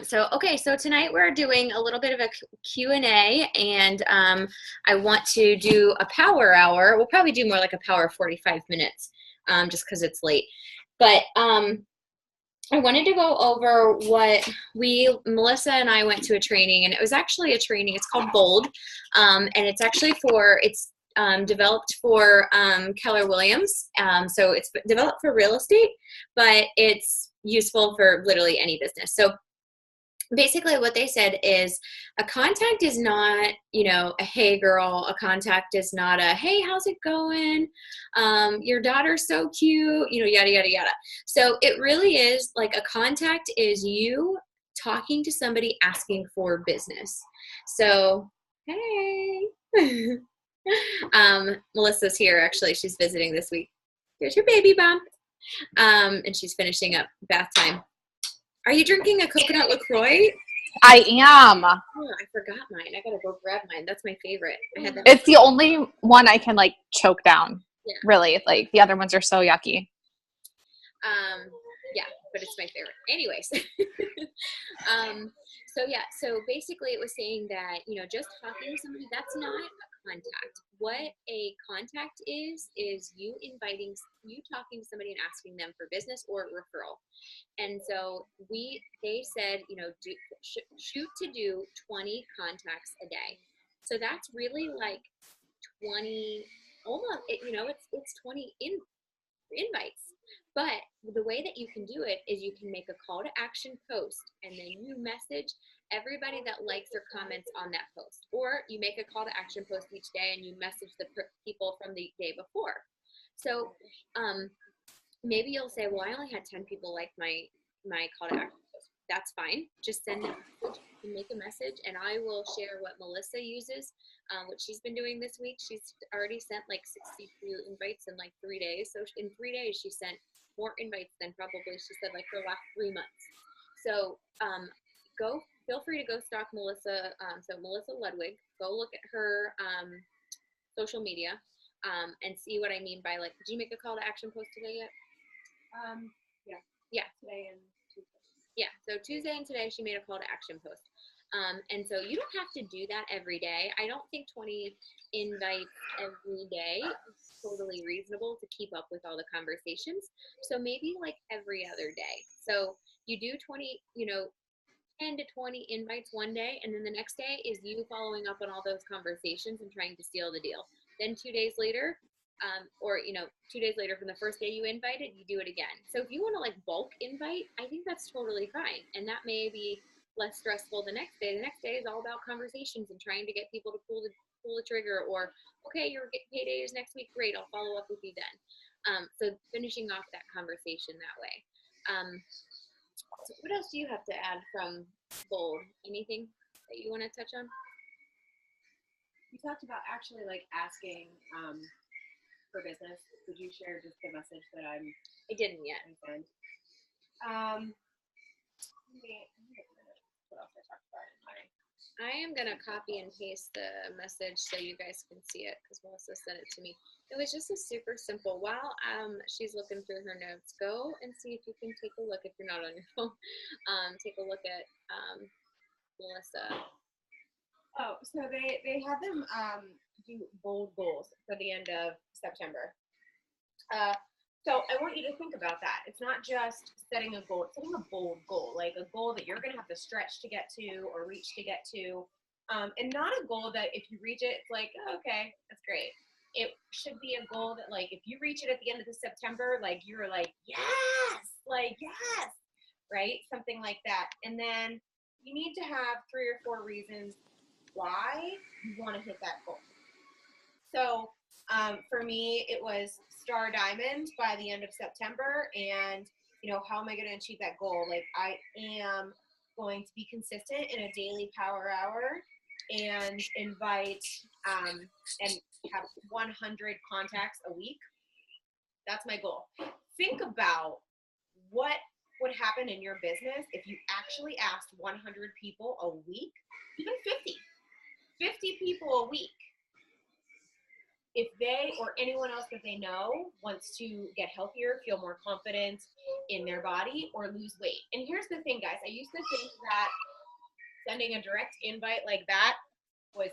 So tonight we're doing a little bit of a Q&A, and I want to do a power hour. We'll probably do more like a power 45 minutes, just because it's late. But I wanted to go over what Melissa and I went to a training, and it was actually a training. It's called Bold, and it's actually developed for Keller Williams. So it's developed for real estate, but it's useful for literally any business. So basically what they said is a contact is not, a hey girl. A contact is not a hey, how's it going? Your daughter's so cute, yada, yada, yada. So it really is like a contact is you talking to somebody asking for business. So, hey. Melissa's here, actually. She's visiting this week. There's your baby bump. And she's finishing up bath time. Are you drinking a coconut LaCroix? I am. Oh, I forgot mine. I gotta go grab mine. That's my favorite. I had that. It's the only one I can choke down. Yeah. Really, the other ones are so yucky. Yeah, but it's my favorite. Anyways. So basically it was saying that, just talking to somebody, that's not a contact. What a contact is you talking to somebody and asking them for business or referral. And so they said, shoot to do 20 contacts a day. So that's really like 20, almost, it's 20 invites. But the way that you can do it is you can make a call to action post, and then you message everybody that likes or comments on that post. Or you make a call to action post each day and you message the people from the day before. So maybe you'll say, well, I only had 10 people like my call to action post. That's fine. Just send a message and make a message, and I will share what Melissa uses, what she's been doing this week. She's already sent 62 invites in 3 days. So in 3 days, she sent more invites than probably she said for the last 3 months. So feel free to go stalk Melissa. So Melissa Ludwig, go look at her social media and see what I mean by did you make a call to action post today yet? Yeah. Today and Tuesday. Yeah, so Tuesday and today she made a call to action post. And so you don't have to do that every day. I don't think 20 invites every day is totally reasonable to keep up with all the conversations. So maybe every other day. So you do 20, 10 to 20 invites one day, and then the next day is you following up on all those conversations and trying to seal the deal. Then 2 days later, 2 days later from the first day you invited, you do it again. So if you want to bulk invite, I think that's totally fine. And that may be less stressful the next day. The next day is all about conversations and trying to get people to pull the trigger, or, okay, your payday is next week. Great. I'll follow up with you then. So finishing off that conversation that way. So what else do you have to add from Bold? Anything that you want to touch on? You talked about actually asking for business. Could you share just the message that I didn't yet. What else I talked about in my... I am going to copy and paste the message so you guys can see it, because Melissa sent it to me. It was just a super simple, while she's looking through her notes, go and see if you can take a look, if you're not on your phone, take a look at Melissa. Oh, so they have them do bold goals for the end of September. So I want you to think about that. It's not just setting a goal, it's setting a bold goal, a goal that you're going to have to stretch to get to or reach to get to. And not a goal that if you reach it, it's oh, okay, that's great. It should be a goal that if you reach it at the end of the September, you're yes, yes, right? Something like that. And then you need to have 3 or 4 reasons why you want to hit that goal. So for me, it was Star Diamond by the end of September, and how am I going to achieve that goal? I am going to be consistent in a daily power hour and invite and have 100 contacts a week. That's my goal. Think about what would happen in your business if you actually asked 100 people a week, even 50 people a week. if they or anyone else that they know wants to get healthier, feel more confident in their body, or lose weight. And here's the thing, guys. I used to think that sending a direct invite like that was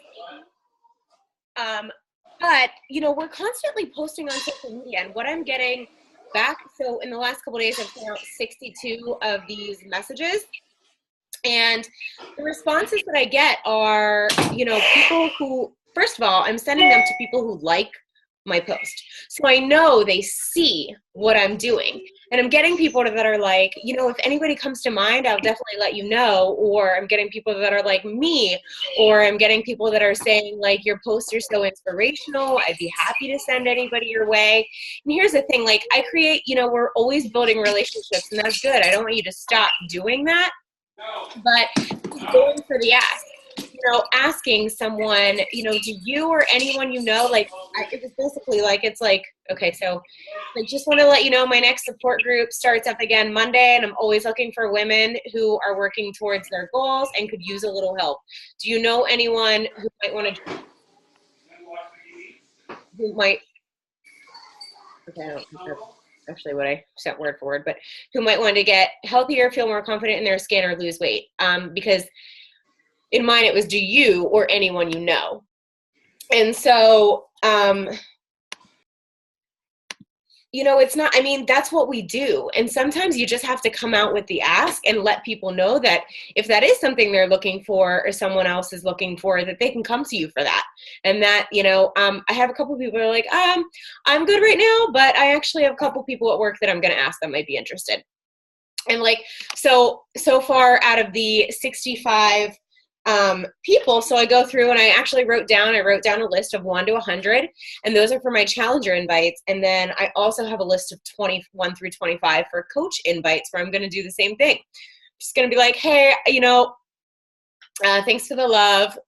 but we're constantly posting on social media, and what I'm getting back, so in the last couple of days I've sent out 62 of these messages, and the responses that I get are people who, first of all, I'm sending them to people who like my post, so I know they see what I'm doing. And I'm getting people that are like, if anybody comes to mind, I'll definitely let you know. Or I'm getting people that are like me, or I'm getting people that are saying like, your posts are so inspirational, I'd be happy to send anybody your way. And here's the thing, like I create, we're always building relationships, and that's good. I don't want you to stop doing that, but going for the ask. Asking someone, do you or anyone like, it was basically like, it's like, okay, so I just want to let you know my next support group starts up again Monday, and I'm always looking for women who are working towards their goals and could use a little help. Do you know anyone who might want to, okay, I don't think that's actually what I sent word for word, but who might want to get healthier, feel more confident in their skin, or lose weight. Because in mine, it was, do you or anyone you know? And so, it's not, that's what we do. And sometimes you just have to come out with the ask and let people know that if that is something they're looking for, or someone else is looking for, that they can come to you for that. And that, I have a couple of people who are like, I'm good right now, but I actually have a couple people at work that I'm going to ask that might be interested. And like, so far out of the 65 people, so I go through and I actually wrote down a list of 1 to 100, and those are for my challenger invites. And then I also have a list of 21 through 25 for coach invites, where I'm going to do the same thing. I'm just going to be like, hey, thanks for the love.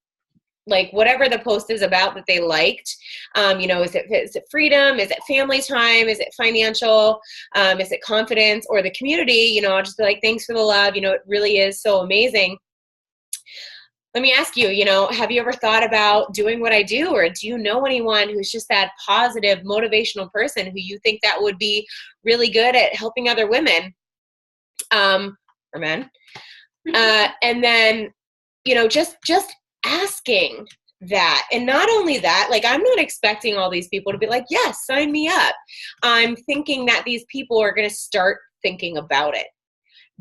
Like whatever the post is about that they liked, is it freedom? Is it family time? Is it financial? Is it confidence or the community? I'll just be like, thanks for the love. It really is so amazing. Let me ask you, have you ever thought about doing what I do? Or do you know anyone who's just that positive, motivational person who you think that would be really good at helping other women or men? And then, just asking that. And not only that, like I'm not expecting all these people to be like, yes, sign me up. I'm thinking that these people are going to start thinking about it.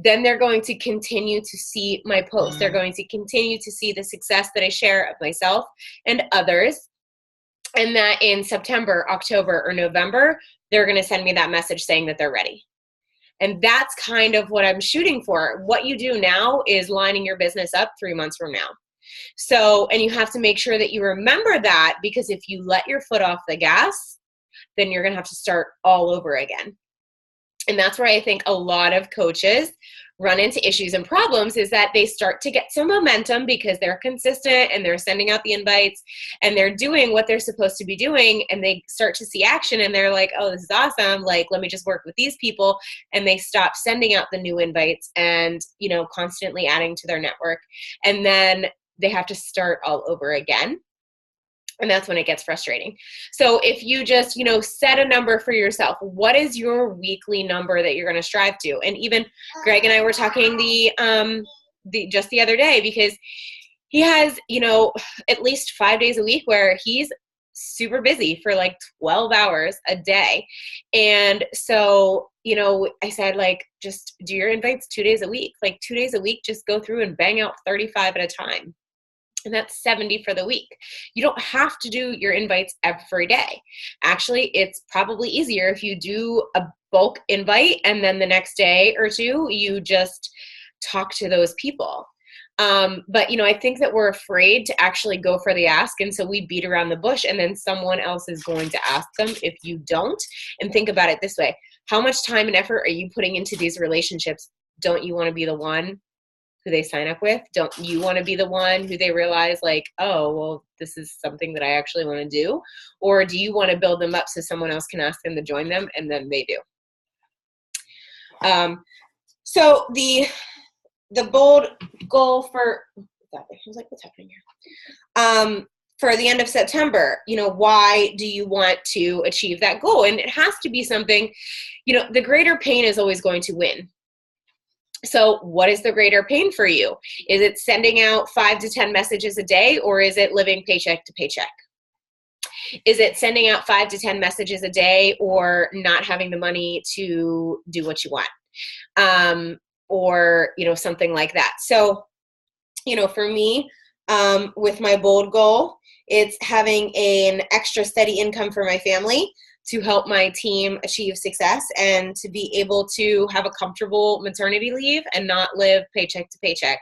Then they're going to continue to see my posts. They're going to continue to see the success that I share of myself and others. And that in September, October, or November, they're going to send me that message saying that they're ready. And that's kind of what I'm shooting for. What you do now is lining your business up 3 months from now. So, and you have to make sure that you remember that, because if you let your foot off the gas, then you're going to have to start all over again. And that's where I think a lot of coaches run into issues and problems, is that they start to get some momentum because they're consistent and they're sending out the invites and they're doing what they're supposed to be doing, and they start to see action and they're like, oh, this is awesome. Like, let me just work with these people. And they stop sending out the new invites and, constantly adding to their network. And then they have to start all over again. And that's when it gets frustrating. So if you just, set a number for yourself, what is your weekly number that you're going to strive to? And even Greg and I were talking just the other day, because he has, at least 5 days a week where he's super busy for like 12 hours a day. And so, I said, like, just do your invites 2 days a week, like 2 days a week, just go through and bang out 35 at a time. And that's 70 for the week. You don't have to do your invites every day. Actually, it's probably easier if you do a bulk invite and then the next day or two, you just talk to those people. But, I think that we're afraid to actually go for the ask. And so we beat around the bush, and then someone else is going to ask them if you don't. And think about it this way. How much time and effort are you putting into these relationships? Don't you want to be the one who they sign up with? Don't you want to be the one who they realize like, oh, well, this is something that I actually want to do? Or do you want to build them up so someone else can ask them to join them, and then they do? So the bold goal for, I was like, what's happening here? for the end of September, why do you want to achieve that goal? And it has to be something, the greater pain is always going to win. So what is the greater pain for you? Is it sending out 5 to 10 messages a day, or is it living paycheck to paycheck? Is it sending out 5 to 10 messages a day, or not having the money to do what you want? Or, something like that. So, for me, with my bold goal, it's having an extra steady income for my family to help my team achieve success and to be able to have a comfortable maternity leave and not live paycheck to paycheck.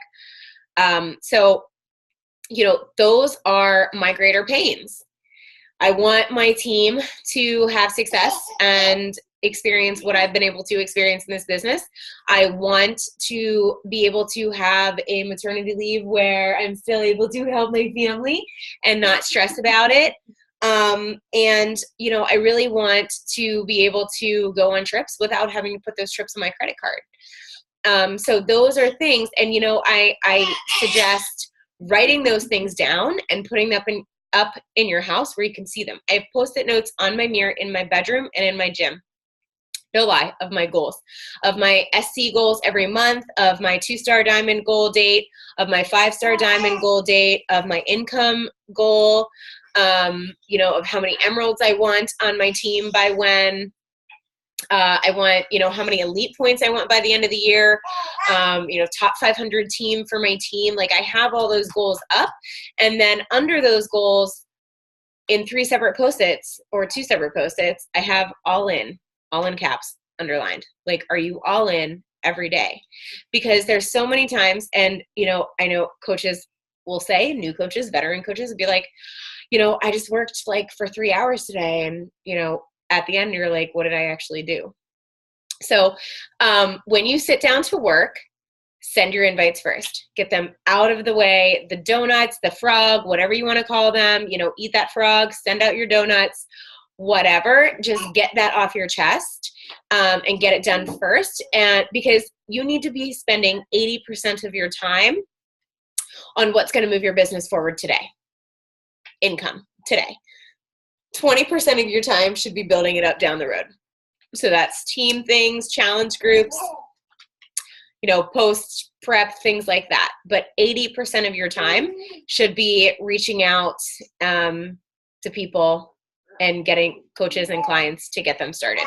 So, those are my greater pains. I want my team to have success and experience what I've been able to experience in this business. I want to be able to have a maternity leave where I'm still able to help my family and not stress about it. And, I really want to be able to go on trips without having to put those trips on my credit card. So those are things, and, I suggest writing those things down and putting them up in your house where you can see them. I have Post-it notes on my mirror in my bedroom and in my gym. No lie, of my goals, of my SC goals every month, of my 2-star diamond goal date, of my 5-star diamond goal date, of my income goal, of how many emeralds I want on my team by when. I want, how many elite points I want by the end of the year, top 500 team for my team. Like, I have all those goals up, and then under those goals in 3 separate Post-its or 2 separate Post-its, I have all in caps underlined. Like, are you all in every day? Because there's so many times, and, I know coaches will say, new coaches, veteran coaches will be like, I just worked like for 3 hours today. And, at the end, you're like, what did I actually do? So when you sit down to work, send your invites first. Get them out of the way. The donuts, the frog, whatever you want to call them, eat that frog, send out your donuts, whatever. Just get that off your chest and get it done first. And because you need to be spending 80% of your time on what's going to move your business forward today. Income today. 20% of your time should be building it up down the road. So that's team things, challenge groups, post prep, things like that. But 80% of your time should be reaching out to people and getting coaches and clients to get them started.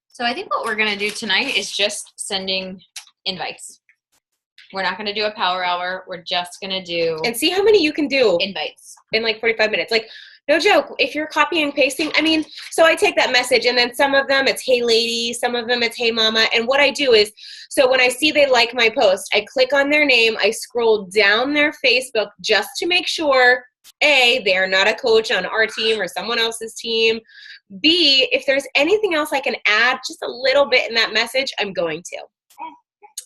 So I think what we're going to do tonight is just sending invites. We're not going to do a power hour. We're just going to do and see how many you can do invites in like 45 minutes. Like, no joke, if you're copying and pasting, so I take that message, and then some of them it's, hey lady, some of them it's, hey mama. And what I do is, so when I see they like my post, I click on their name, I scroll down their Facebook just to make sure, A, they're not a coach on our team or someone else's team. B, if there's anything else I can add just a little bit in that message, I'm going to.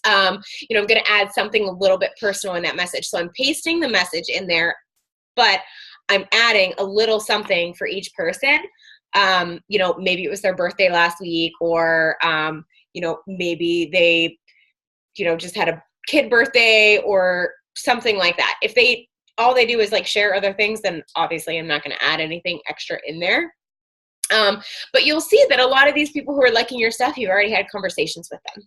I'm going to add something a little bit personal in that message. So I'm pasting the message in there, but I'm adding a little something for each person. Maybe it was their birthday last week, or, maybe they, just had a kid birthday or something like that. If all they do is like share other things, then obviously I'm not going to add anything extra in there. But you'll see that a lot of these people who are liking your stuff, you've already had conversations with them.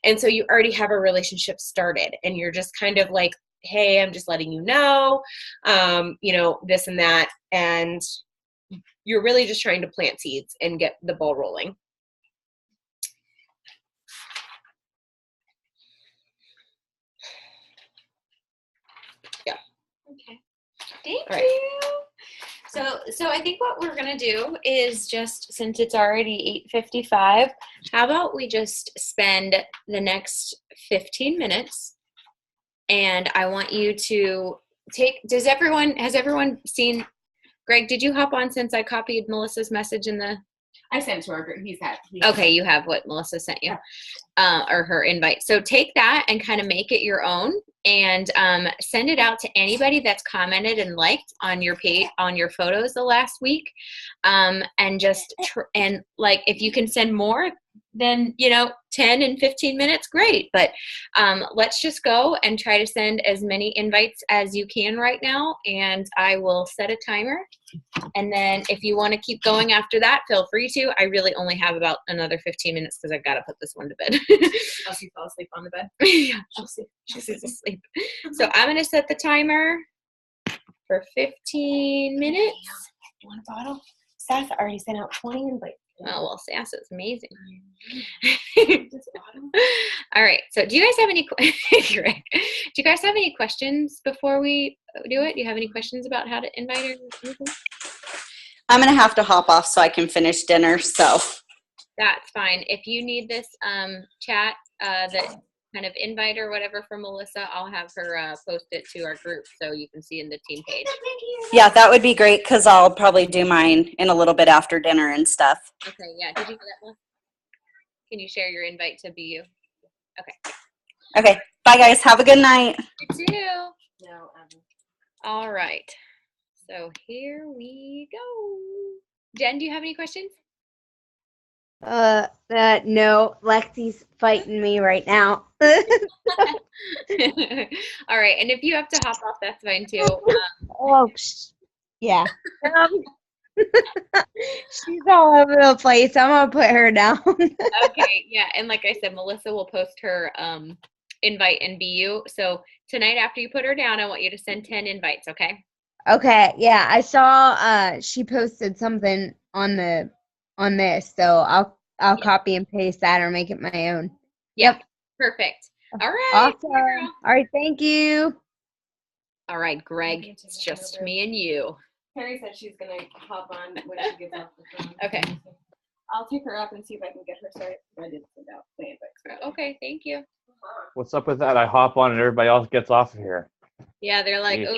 And so you already have a relationship started, and you're just kind of like, hey, I'm just letting you know, this and that. And you're really just trying to plant seeds and get the ball rolling. Yeah. Okay. Thank All right. you. So I think what we're going to do is just, since it's already 8:55, how about we just spend the next 15 minutes, and I want you to has everyone seen, Greg, did you hop on since I copied Melissa's message in the? I sent to her. Okay, you have what Melissa sent you, or her invite. So take that and kind of make it your own, and send it out to anybody that's commented and liked on your page, on your photos the last week, and just and like, if you can send more, then 10 and 15 minutes, great. But let's just go and try to send as many invites as you can right now, and I will set a timer. And then if you want to keep going after that, feel free to. I really only have about another 15 minutes because I've got to put this one to bed. Elsie fell asleep on the bed. Yeah, she's asleep. So I'm going to set the timer for 15 minutes. You want a bottle? Seth already sent out 20 invites. Oh, well, Sass is amazing. All right. So do you guys have any do you guys have any questions before we do it? Do you have any questions about how to invite or anything? I'm going to have to hop off so I can finish dinner. So That's fine. If you need this chat, the kind of invite or whatever from Melissa, I'll have her post it to our group so you can see in the team page. yeah, that would be great because I'll probably do mine in a little bit after dinner and stuff. Okay, yeah. Did you do that one? Can you share your invite to BU? Okay. Okay. Bye, guys. Have a good night. You too. No, All right. So here we go. Jen, do you have any questions? No, Lexi's fighting me right now. All right. And if you have to hop off, that's fine too. Oh, yeah. She's all over the place. I'm gonna put her down. Okay. Yeah. And like I said, Melissa will post her invite in BU. So tonight after you put her down, I want you to send 10 invites. Okay. Okay, yeah, I saw she posted something on this, so I'll copy and paste that or make it my own. Yep. Perfect. All right. Awesome. Girl. All right, thank you. All right, Greg. It's just me and you. Carrie said she's going to hop on when she gets off the phone. Okay. I'll take her up and see if I can get her started. I did send out the invites. Okay. Thank you. What's up with that? I hop on and everybody else gets off of here. Yeah, they're like, Yeah.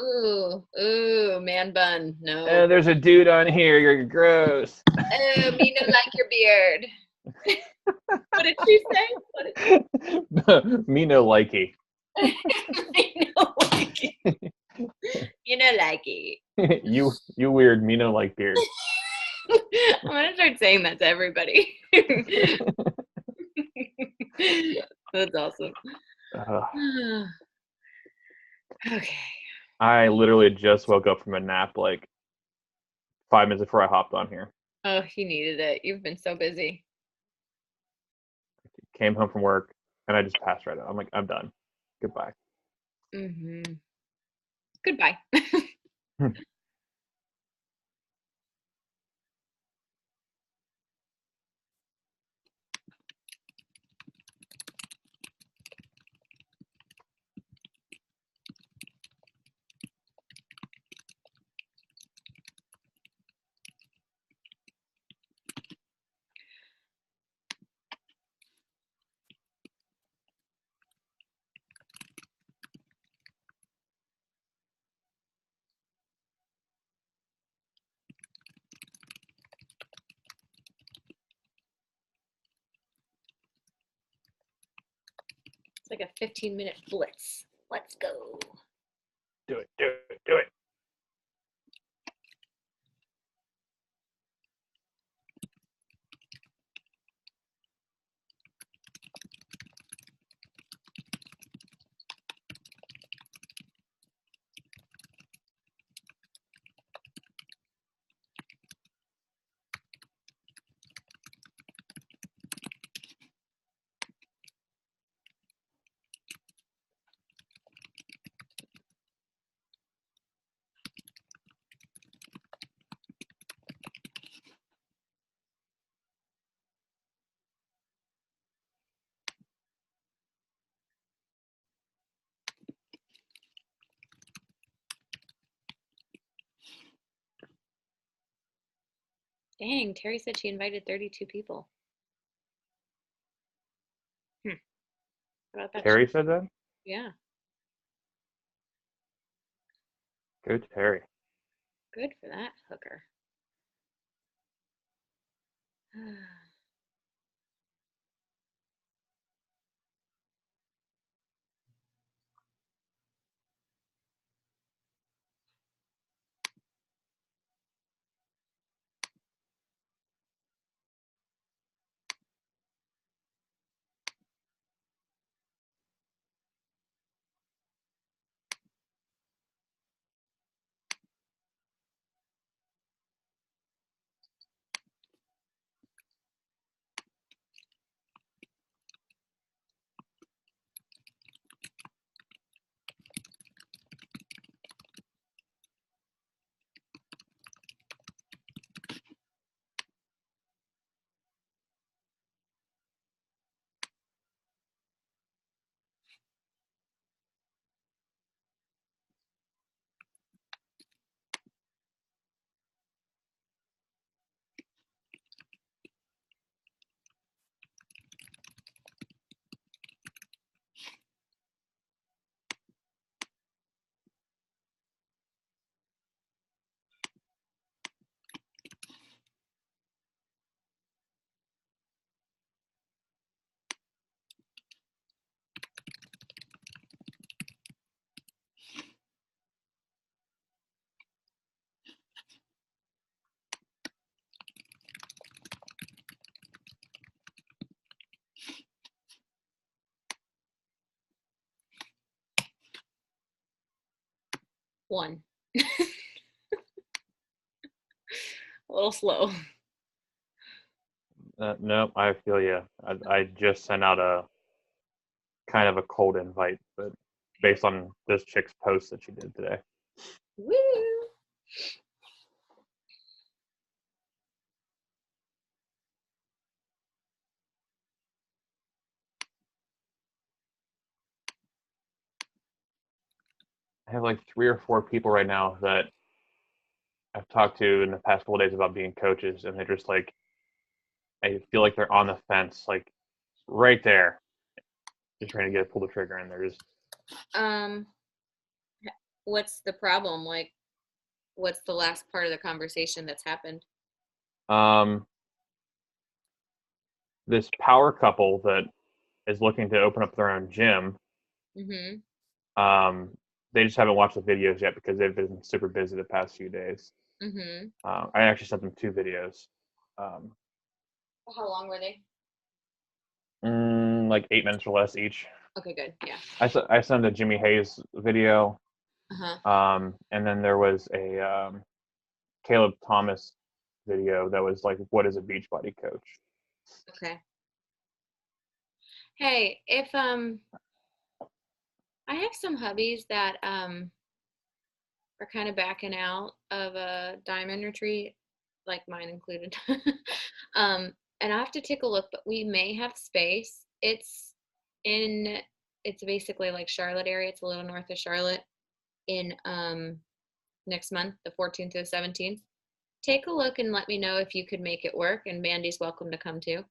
ooh, man bun. No. There's a dude on here. You're gross. Oh, me no like your beard. What did she say? Me no likey. Me no like it. You know like it. you weird. Me no like beard. I'm gonna start saying that to everybody. That's awesome. Okay. I literally just woke up from a nap like 5 minutes before I hopped on here. Oh, you needed it. You've been so busy. Came home from work and I just passed right out. I'm like, I'm done. Goodbye. Mm-hmm. Goodbye. It's like a 15-minute blitz. Let's go. Do it. Do it. Do it. Dang, Terry said she invited 32 people. How about that? Terry said that? Yeah, Go Terry. good for that hooker. 1. A little slow. Nope, I feel you. I just sent out a kind of a cold invite, but based on this chick's post that she did today. Woo! I have like 3 or 4 people right now that I've talked to in the past couple days about being coaches, and they're just like, I feel like they're on the fence, like right there, just trying to pull the trigger, and they're just What's the problem? Like, what's the last part of the conversation that's happened? This power couple that is looking to open up their own gym. Mm-hmm. They just haven't watched the videos yet because they've been super busy the past few days. Mm-hmm. I actually sent them 2 videos. How long were they? Like 8 minutes or less each. Okay, good. Yeah. I sent a Jimmy Hayes video. Uh-huh. And then there was a Caleb Thomas video that was like, what is a Beachbody coach? Okay. Hey, if I have some hubbies that are kind of backing out of a diamond retreat, like mine included. And I have to take a look, but we may have space. It's basically like Charlotte area. It's a little north of Charlotte in next month, the 14th to the 17th. Take a look and let me know if you could make it work, and Mandy's welcome to come too.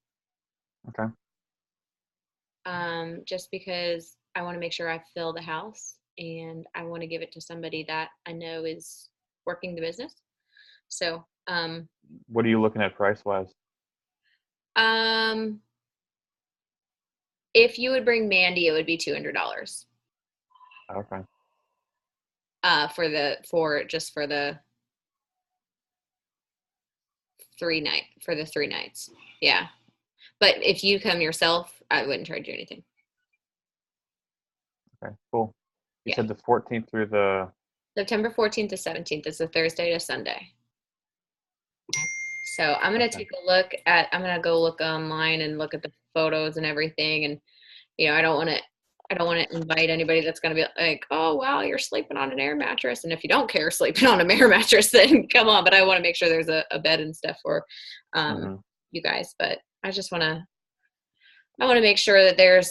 Okay. Just because I want to make sure I fill the house, and I want to give it to somebody that I know is working the business. So, what are you looking at price wise? if you would bring Mandy, it would be $200. Okay. For the 3 nights. Yeah. But if you come yourself, I wouldn't charge you anything. Okay, cool. You Yeah. said the 14th through the September 14th to 17th is a Thursday to Sunday. So I'm going to I'm going to go look online and look at the photos and everything. And, I don't want to invite anybody that's going to be like, oh, wow, you're sleeping on an air mattress. And if you don't care sleeping on an air mattress, then come on. But I want to make sure there's a bed and stuff for you guys. But I want to make sure that there's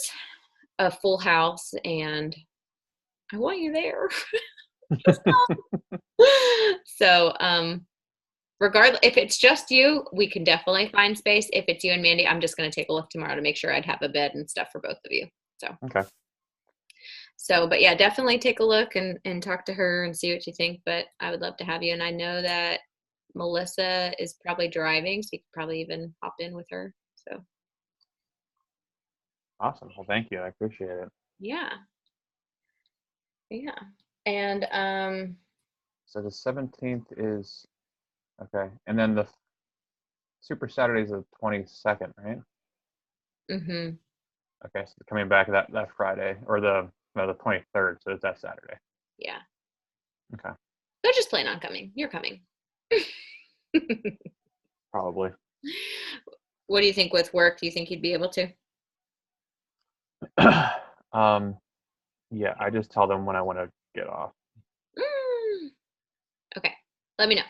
a full house, and I want you there. So, regardless, if it's just you, we can definitely find space. If it's you and Mandy, I'm just going to take a look tomorrow to make sure I'd have a bed and stuff for both of you. So, okay. So, but yeah, definitely take a look and talk to her and see what you think. But I would love to have you. And I know that Melissa is probably driving, so you could probably even hop in with her. So. Awesome. Well, thank you. I appreciate it. Yeah. Yeah. And so the 17th is okay, and then the Super Saturday is the 22nd, right? Mm-hmm. Okay, so coming back that Friday, or the 23rd, so it's that Saturday. Yeah. Okay. So just plan on coming. You're coming. Probably. What do you think with work? Do you think you'd be able to? Yeah, I just tell them when I want to get off. Okay, let me know.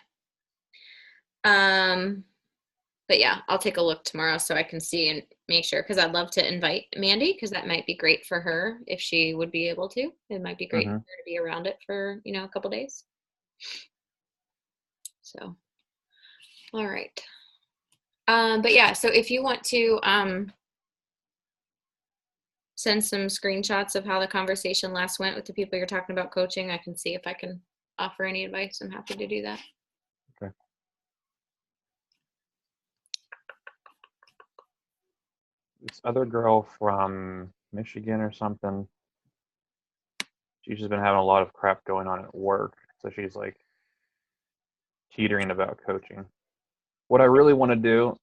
But yeah, I'll take a look tomorrow so I can see and make sure, because I'd love to invite Mandy, because that might be great for her if she would be able to. It might be great for her to be around it for, a couple days. So, all right. But yeah, so if you want to send some screenshots of how the conversation last went with the people you're talking about coaching, I can see if I can offer any advice. I'm happy to do that. Okay. This other girl from Michigan or something, she's just been having a lot of crap going on at work, so she's like teetering about coaching. What I really want to do,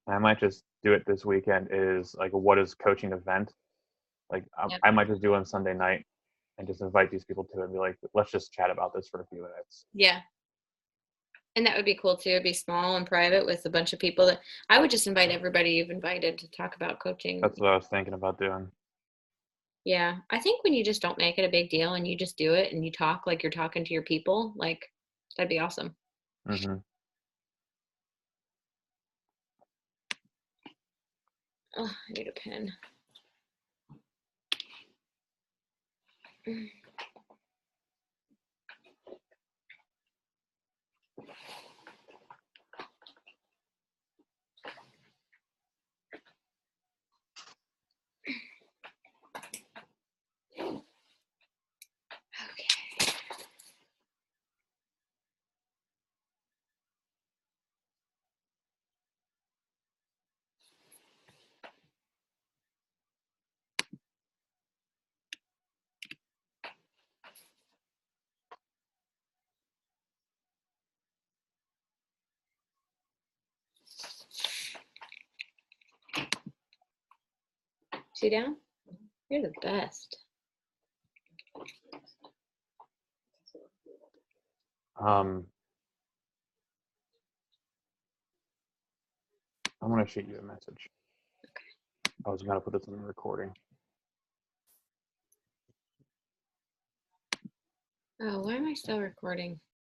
I might just do it this weekend, is like, what is coaching event? Like, I might just do it on Sunday night and just invite these people to it and be like, let's just chat about this for a few minutes. Yeah. And that would be cool too. It'd be small and private with a bunch of people that I would just invite everybody you've invited to talk about coaching. That's what I was thinking about doing. Yeah. I think when you just don't make it a big deal and you just do it and you talk like you're talking to your people, like that'd be awesome. Hmm. Oh, I need a pen. Okay. See down? You're the best. I'm going to shoot you a message. I was going to put this in the recording. Oh, why am I still recording?